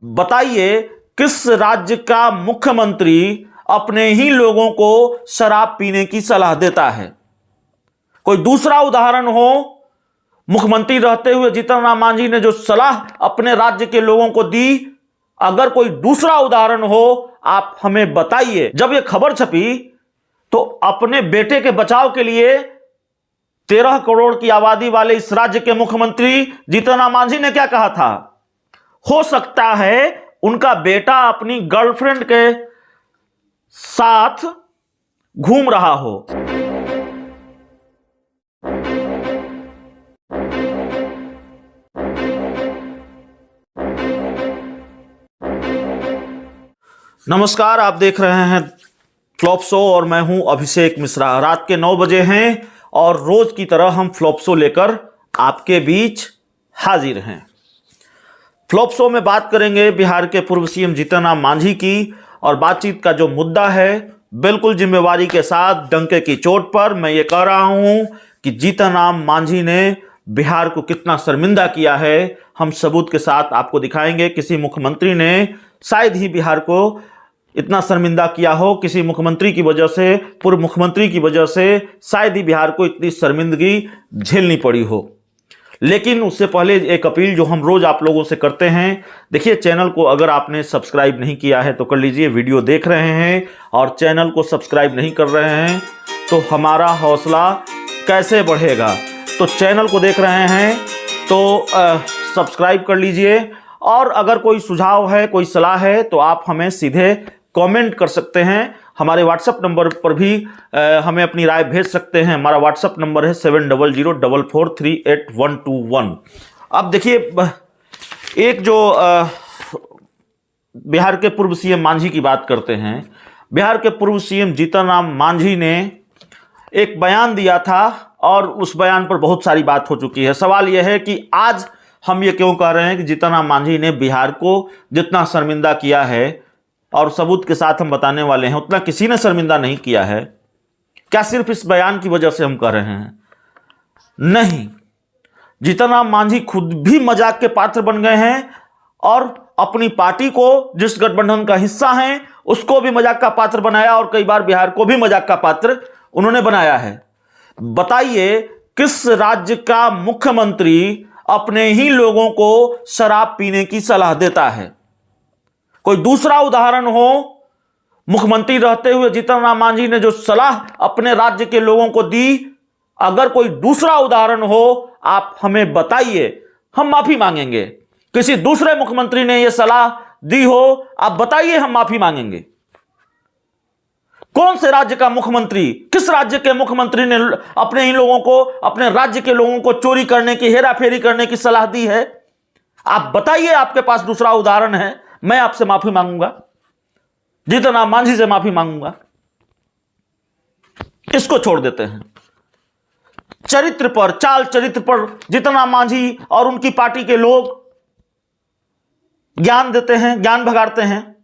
बताइए किस राज्य का मुख्यमंत्री अपने ही लोगों को शराब पीने की सलाह देता है। कोई दूसरा उदाहरण हो, मुख्यमंत्री रहते हुए जीतन राम मांझी ने जो सलाह अपने राज्य के लोगों को दी, अगर कोई दूसरा उदाहरण हो आप हमें बताइए। जब यह खबर छपी तो अपने बेटे के बचाव के लिए 13 करोड़ की आबादी वाले इस राज्य के मुख्यमंत्री जीतन राम मांझी ने क्या कहा था? हो सकता है उनका बेटा अपनी गर्लफ्रेंड के साथ घूम रहा हो। नमस्कार, आप देख रहे हैं फ्लॉप शो और मैं हूं अभिषेक मिश्रा। रात के 9 बजे हैं और रोज की तरह हम फ्लॉप शो लेकर आपके बीच हाजिर हैं। फ्लॉप शो में बात करेंगे बिहार के पूर्व सीएम जीतन राम मांझी की, और बातचीत का जो मुद्दा है बिल्कुल जिम्मेवारी के साथ डंके की चोट पर मैं ये कह रहा हूं कि जीतन राम मांझी ने बिहार को कितना शर्मिंदा किया है। हम सबूत के साथ आपको दिखाएंगे। किसी मुख्यमंत्री ने शायद ही बिहार को इतना शर्मिंदा किया हो, किसी मुख्यमंत्री की वजह से, पूर्व मुख्यमंत्री की वजह से शायद ही बिहार को इतनी शर्मिंदगी झेलनी पड़ी हो। लेकिन उससे पहले एक अपील जो हम रोज आप लोगों से करते हैं, देखिए चैनल को अगर आपने सब्सक्राइब नहीं किया है तो कर लीजिए। वीडियो देख रहे हैं और चैनल को सब्सक्राइब नहीं कर रहे हैं तो हमारा हौसला कैसे बढ़ेगा। तो चैनल को देख रहे हैं तो सब्सक्राइब कर लीजिए, और अगर कोई सुझाव है, कोई सलाह है तो आप हमें सीधे कमेंट कर सकते हैं। हमारे व्हाट्सएप नंबर पर भी हमें अपनी राय भेज सकते हैं। हमारा व्हाट्सएप नंबर है 7004438121। अब देखिए, एक जो बिहार के पूर्व सीएम मांझी की बात करते हैं। बिहार के पूर्व सीएम जीतन राम मांझी ने एक बयान दिया था और उस बयान पर बहुत सारी बात हो चुकी है। सवाल यह है कि आज हम ये क्यों कह रहे हैं कि जीतन राम मांझी ने बिहार को जितना शर्मिंदा किया है, और सबूत के साथ हम बताने वाले हैं, उतना किसी ने शर्मिंदा नहीं किया है। क्या सिर्फ इस बयान की वजह से हम कह रहे हैं? नहीं, जीतन राम मांझी खुद भी मजाक के पात्र बन गए हैं और अपनी पार्टी को, जिस गठबंधन का हिस्सा हैं, उसको भी मजाक का पात्र बनाया, और कई बार बिहार को भी मजाक का पात्र उन्होंने बनाया है। बताइए किस राज्य का मुख्यमंत्री अपने ही लोगों को शराब पीने की सलाह देता है? कोई दूसरा उदाहरण हो, मुख्यमंत्री रहते हुए जीतन राम मांझी ने जो सलाह अपने राज्य के लोगों को दी, अगर कोई दूसरा उदाहरण हो आप हमें बताइए, हम माफी मांगेंगे। किसी दूसरे मुख्यमंत्री ने यह सलाह दी हो, आप बताइए, हम माफी मांगेंगे। कौन से राज्य का मुख्यमंत्री, किस राज्य के मुख्यमंत्री ने अपने ही लोगों को, अपने राज्य के लोगों को चोरी करने की, हेराफेरी करने की सलाह दी है? आप बताइए, आपके पास दूसरा उदाहरण है। मैं आपसे माफी मांगूंगा, जीतन राम मांझी से माफी मांगूंगा। इसको छोड़ देते हैं। चरित्र पर, चाल चरित्र पर जीतन राम मांझी और उनकी पार्टी के लोग ज्ञान देते हैं, ज्ञान भगाड़ते हैं।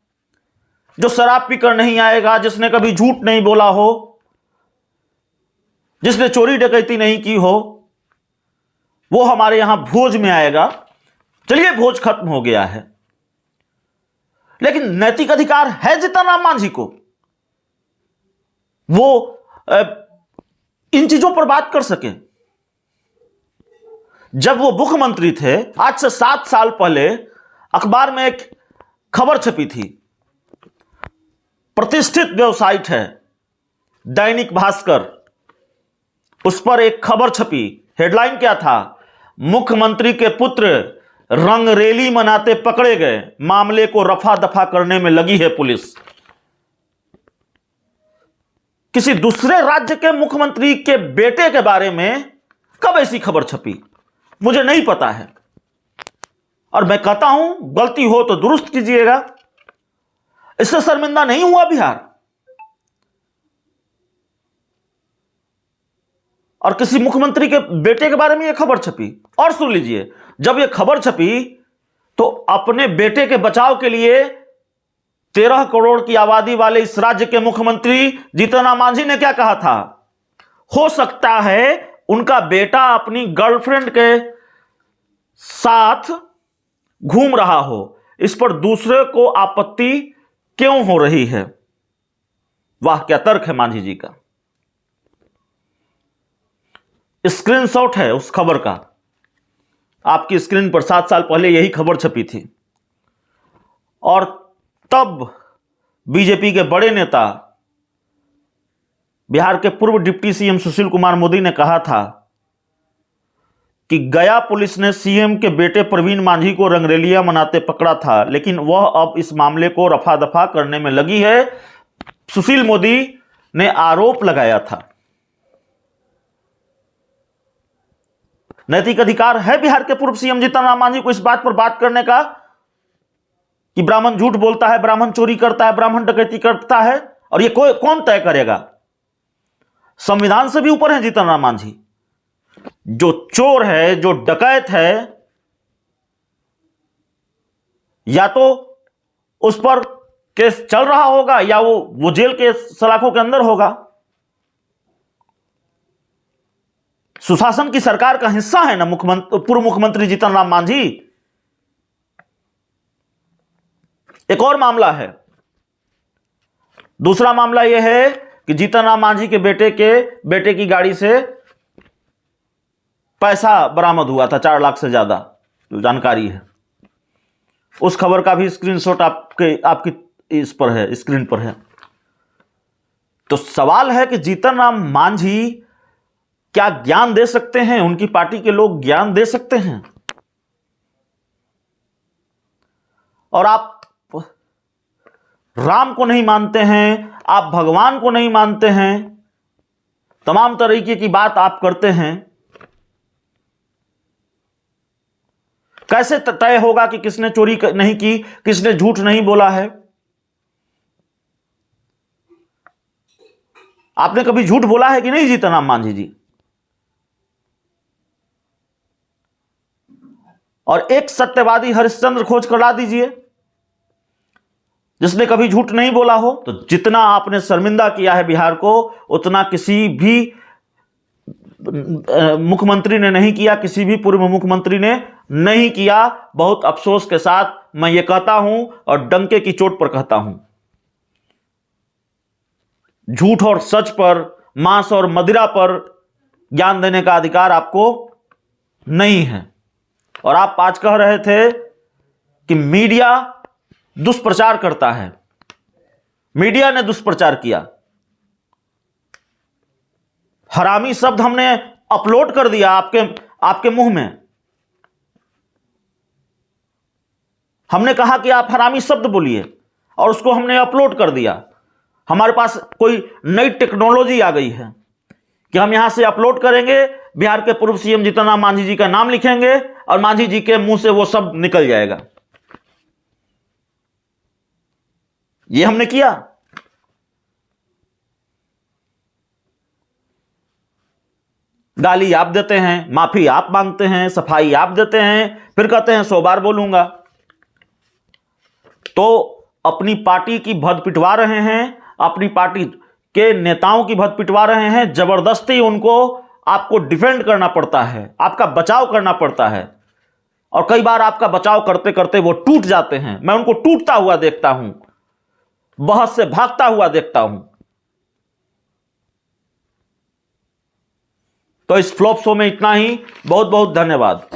जो शराब पीकर नहीं आएगा, जिसने कभी झूठ नहीं बोला हो, जिसने चोरी डकैती नहीं की हो, वो हमारे यहां भोज में आएगा। चलिए, भोज खत्म हो गया है, लेकिन नैतिक अधिकार है जीतन राम मांझी को, वो इन चीजों पर बात कर सके। जब वो मुख्यमंत्री थे, आज से 7 साल पहले अखबार में एक खबर छपी थी। प्रतिष्ठित वेबसाइट है दैनिक भास्कर, उस पर एक खबर छपी। हेडलाइन क्या था? मुख्यमंत्री के पुत्र रंगरेली मनाते पकड़े गए, मामले को रफा दफा करने में लगी है पुलिस। किसी दूसरे राज्य के मुख्यमंत्री के बेटे के बारे में कब ऐसी खबर छपी, मुझे नहीं पता है, और मैं कहता हूं गलती हो तो दुरुस्त कीजिएगा। इससे शर्मिंदा नहीं हुआ बिहार। और किसी मुख्यमंत्री के बेटे के बारे में यह खबर छपी। और सुन लीजिए, जब यह खबर छपी तो अपने बेटे के बचाव के लिए 13 करोड़ की आबादी वाले इस राज्य के मुख्यमंत्री जीतन राम मांझी ने क्या कहा था? हो सकता है उनका बेटा अपनी गर्लफ्रेंड के साथ घूम रहा हो। इस पर दूसरे को आपत्ति क्यों हो रही है? वाह क्या तर्क है मांझी जी का। स्क्रीनशॉट है उस खबर का, आपकी स्क्रीन पर 7 साल पहले यही खबर छपी थी। और तब बीजेपी के बड़े नेता, बिहार के पूर्व डिप्टी सीएम सुशील कुमार मोदी ने कहा था कि गया पुलिस ने सीएम के बेटे प्रवीण मांझी को रंगरेलिया मनाते पकड़ा था, लेकिन वह अब इस मामले को रफा दफा करने में लगी है। सुशील मोदी ने आरोप लगाया था। नैतिक अधिकार है बिहार के पूर्व सीएम जीतन राम मांझी को इस बात पर बात करने का कि ब्राह्मण झूठ बोलता है, ब्राह्मण चोरी करता है, ब्राह्मण डकैती करता है, और ये कौन तय करेगा? संविधान से भी ऊपर है जीतन राम मांझी। जो चोर है, जो डकैत है, या तो उस पर केस चल रहा होगा या वो जेल के सलाखों के अंदर होगा। सुशासन की सरकार का हिस्सा है ना पूर्व मुख्यमंत्री जीतन राम मांझी। एक और मामला है, दूसरा मामला यह है कि जीतन राम मांझी के बेटे की गाड़ी से पैसा बरामद हुआ था 4 लाख से ज्यादा, जो जानकारी है। उस खबर का भी स्क्रीनशॉट आपकी इस पर है, स्क्रीन पर है। तो सवाल है कि जीतन राम मांझी क्या ज्ञान दे सकते हैं? उनकी पार्टी के लोग ज्ञान दे सकते हैं? और आप राम को नहीं मानते हैं, आप भगवान को नहीं मानते हैं, तमाम तरीके की बात आप करते हैं। कैसे तय होगा कि किसने चोरी नहीं की, किसने झूठ नहीं बोला है? आपने कभी झूठ बोला है कि नहीं जीतन राम मांझी जी? और एक सत्यवादी हरिश्चंद्र खोज कर ला दीजिए जिसने कभी झूठ नहीं बोला हो। तो जितना आपने शर्मिंदा किया है बिहार को, उतना किसी भी मुख्यमंत्री ने नहीं किया, किसी भी पूर्व मुख्यमंत्री ने नहीं किया। बहुत अफसोस के साथ मैं ये कहता हूं और डंके की चोट पर कहता हूं, झूठ और सच पर, मांस और मदिरा पर ज्ञान देने का अधिकार आपको नहीं है। और आप आज कह रहे थे कि मीडिया दुष्प्रचार करता है। मीडिया ने दुष्प्रचार किया, हरामी शब्द हमने अपलोड कर दिया आपके मुंह में। हमने कहा कि आप हरामी शब्द बोलिए और उसको हमने अपलोड कर दिया। हमारे पास कोई नई टेक्नोलॉजी आ गई है कि हम यहां से अपलोड करेंगे, बिहार के पूर्व सीएम जीतन राम मांझी जी का नाम लिखेंगे और मांझी जी के मुंह से वो शब्द निकल जाएगा। ये हमने किया। गाली आप देते हैं, माफी आप मांगते हैं, सफाई आप देते हैं, फिर कहते हैं 100 बार बोलूंगा। तो अपनी पार्टी की भद पिटवा रहे हैं, अपनी पार्टी के नेताओं की भद पिटवा रहे हैं। जबरदस्ती उनको आपको डिफेंड करना पड़ता है, आपका बचाव करना पड़ता है। और कई बार आपका बचाव करते करते वो टूट जाते हैं। मैं उनको टूटता हुआ देखता हूं, बहस से भागता हुआ देखता हूं। तो इस फ्लॉप शो में इतना ही। बहुत बहुत धन्यवाद।